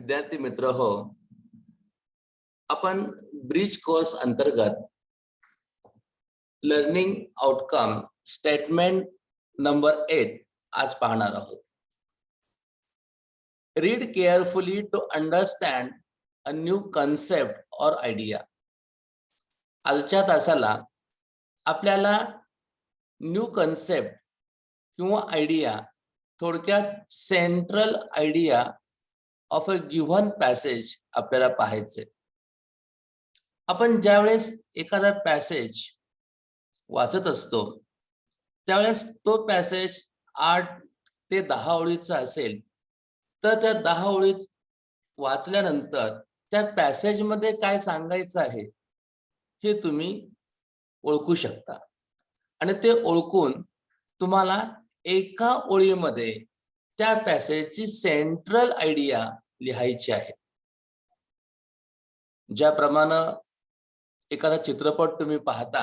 विद्यार्थी मित्र हो, आपण ब्रिज कोर्स अंतर्गत लर्निंग आउटकम स्टेटमेंट नंबर 8 आज पाहणार आहोत. Read carefully to understand a new concept or idea. आजच्या तासाला आपल्याला न्यू कन्सेप्ट किंवा आयडिया, थोडक्यात central idea of a given passage आपल्याला पाहायचे. आपण ज्यावेळेस एखादा पॅसेज वाचत असतो त्यावेळेस तो पॅसेज 8 ते 10 ओळीचा असेल तर त्या 10 ओळी वाचल्यानंतर त्या पॅसेज मध्ये काय सांगायचं आहे हे तुम्ही ओळखू शकता आणि ते ओळखून तुम्हाला एका ओळीमध्ये त्या पॅसेजची सेंट्रल आयडिया लिहायची आहे. ज्याप्रमाणे एखादा चित्रपट तुम्ही पाहता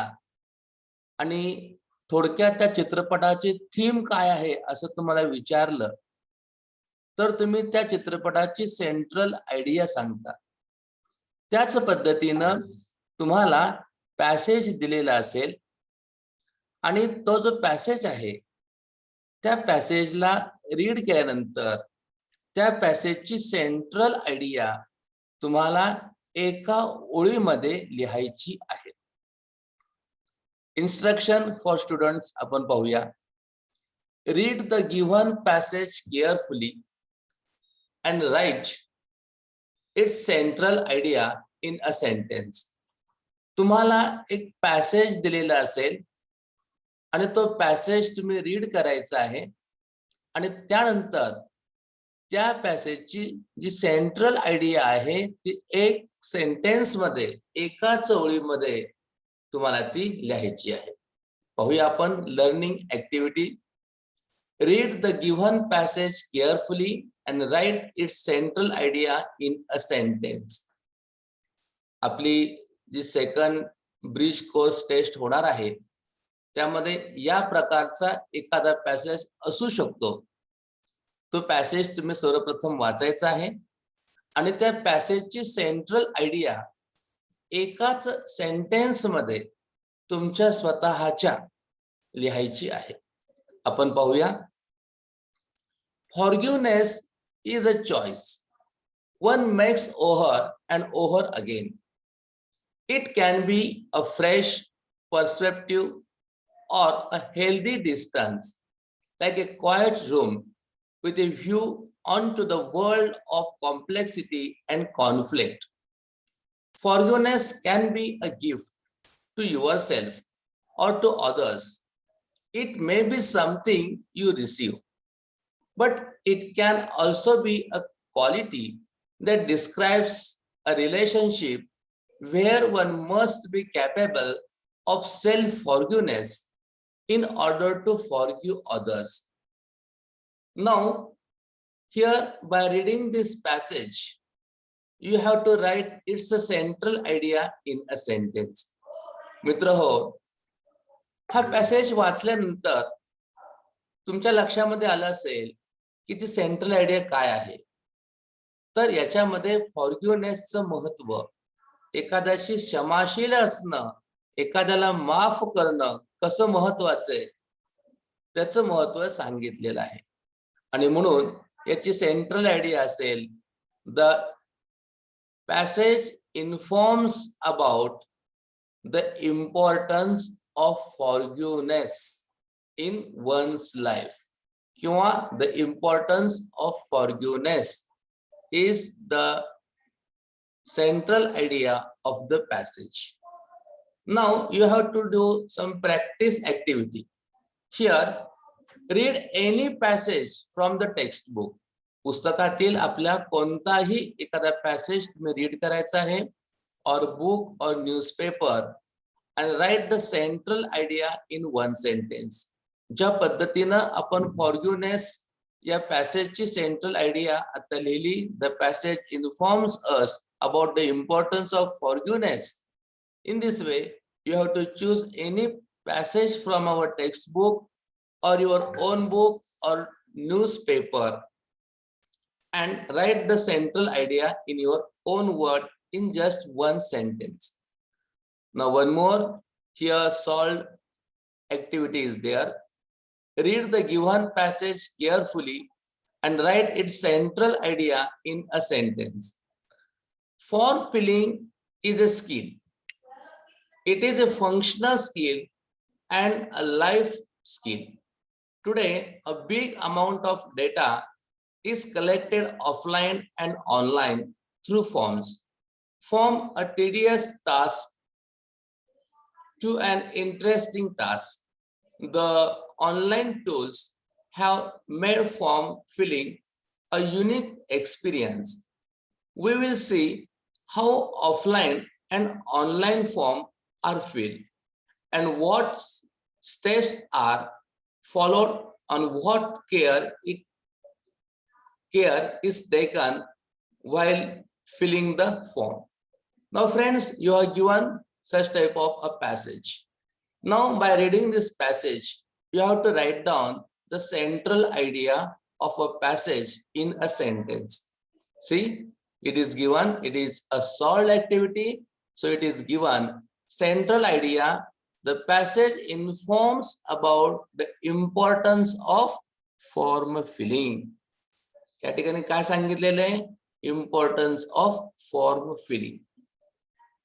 आणि थोडक्यात त्या चित्रपटाची थीम काय आहे असं तुम्हाला विचारलं तर तुम्ही त्या चित्रपटाची सेंट्रल आयडिया सांगता. त्याच पद्धतीनं तुम्हाला पॅसेज दिलेला असेल आणि तो जो पॅसेज आहे त्या पॅसेजला रीड केल्यानंतर त्या पॅसेजची सेंट्रल आयडिया तुम्हाला एका ओळीमध्ये लिहायची आहे. इन्स्ट्रक्शन फॉर स्टुडंट्स आपण पाहूया. Read the given passage carefully and write its central idea in a sentence. तुम्हाला एक पॅसेज दिलेला असेल आणि तो पॅसेज तुम्ही रीड करायचा आहे आणि त्यानंतर त्या पॅसेजची जी सेंट्रल आयडिया आहे ती एक सेंटेन्स मध्ये, एकाच ओळीमध्ये तुम्हाला ती लिहायची आहे. पाहूया आपण learning activity. Read the given passage carefully and write its central idea in a sentence. आपली जी सेकंड ब्रिज कोर्स टेस्ट होणार आहे त्यामध्ये या प्रकारचा एखादा पॅसेज असू शकतो. तो पॅसेज तुम्ही सर्वप्रथम वाचायचा आहे आणि त्या पॅसेजची सेंट्रल आयडिया एकाच सेंटेन्स मध्ये तुमच्या स्वतःच्या लिहायची आहे. आपण पाहूया. Forgiveness is a choice one makes over and over again. It can be a fresh perspective or a healthy distance, like a quiet room with a view onto the world of complexity and conflict. Forgiveness can be a gift to yourself or to others. It may be something you receive, but it can also be a quality that describes a relationship where one must be capable of self-forgiveness in order to forgive others. Now, here by reading this passage, you have to write it's a central idea in a sentence. मित्र हो, हा passage वाचल्यानंतर तुमच्या लक्षामध्ये आलं असेल की ती central idea काय आहे. तर याच्यामध्ये फॉरगिव्हनेसचं महत्व, एखाद्याशी क्षमाशील असणं, एखाद्याला माफ करणं कसं महत्वाचं आहे त्याचं महत्व सांगितलेलं आहे. आणि म्हणून याची सेंट्रल आयडिया असेल the passage informs about the importance of forgiveness in one's life किंवा the importance of forgiveness is the central idea of the passage. Now you have to do some practice activity. Here, read any passage from the textbook. पुस्तकातील आपल्या कोणताही एखादा passage तुम्ही read करायचा आहे or book or newspaper and write the central idea in one sentence. ज्या पद्धतीनं आपण फॉरगिव्हनेस या पॅसेजची सेंट्रल आयडिया आता लिहिली. The passage informs us about the importance of forgiveness. In this way, you have to choose any passage from our textbook or your own book or newspaper and write the central idea in your own word in just one sentence. Now one more, here solved activity is there. Read the given passage carefully and write its central idea in a sentence. Form filling is a skill. It is a functional skill and a life skill. Today, a big amount of data is collected offline and online through forms. From a tedious task to an interesting task, the online tools have made form filling a unique experience. We will see how offline and online form are filled and what steps are followed and what care is taken while filling the form. Now friends, you are given such type of a passage. Now by reading this passage, you have to write down the central idea of a passage in a sentence. See, it is given, it is a solved activity. So it is given central idea. The passage informs about the importance of form filling. या ठिकाणी काय सांगितलेलं आहे? Importance of form filling.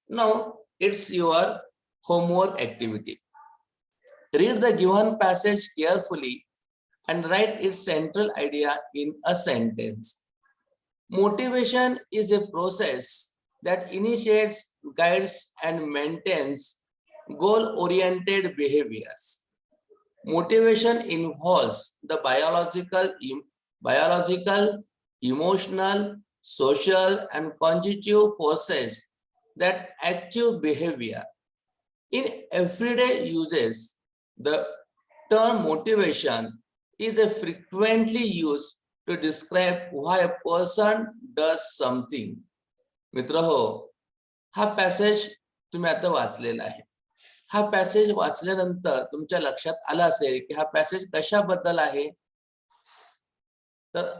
Now it's your homework activity. Read the given passage carefully and write its central idea in a sentence. Motivation is a process that initiates, guides, and maintains goal-oriented behaviors. Motivation involves the biological, emotional, social, and cognitive process that active behavior. In everyday uses, the term motivation is a frequently used to describe why a person does something. मित्र हो, हा passage तुम्ही आता वाचलेला आहे. हा passage वाचल्यानंतर तुमच्या लक्षात आलं असेल की हा पॅसेज कशाबद्दल आहे. तर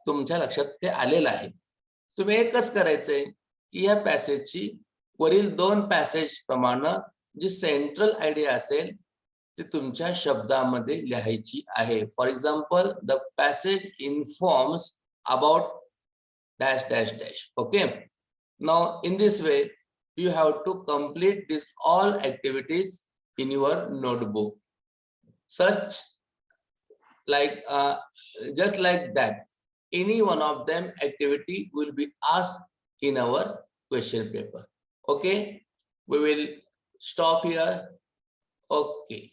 तुमच्या लक्षात ते आलेलं आहे. तुम्ही एकच करायचंय की या पॅसेजची वरील दोन पॅसेज प्रमाणे जी सेंट्रल आयडिया असेल ती तुमच्या शब्दामध्ये लिहायची आहे. For example, the passage informs about dash dash dash. Okay, now in this way you have to complete this all activities in your notebook, such like just like that any one of them activity will be asked in our question paper. Okay, we will stop here. Okay.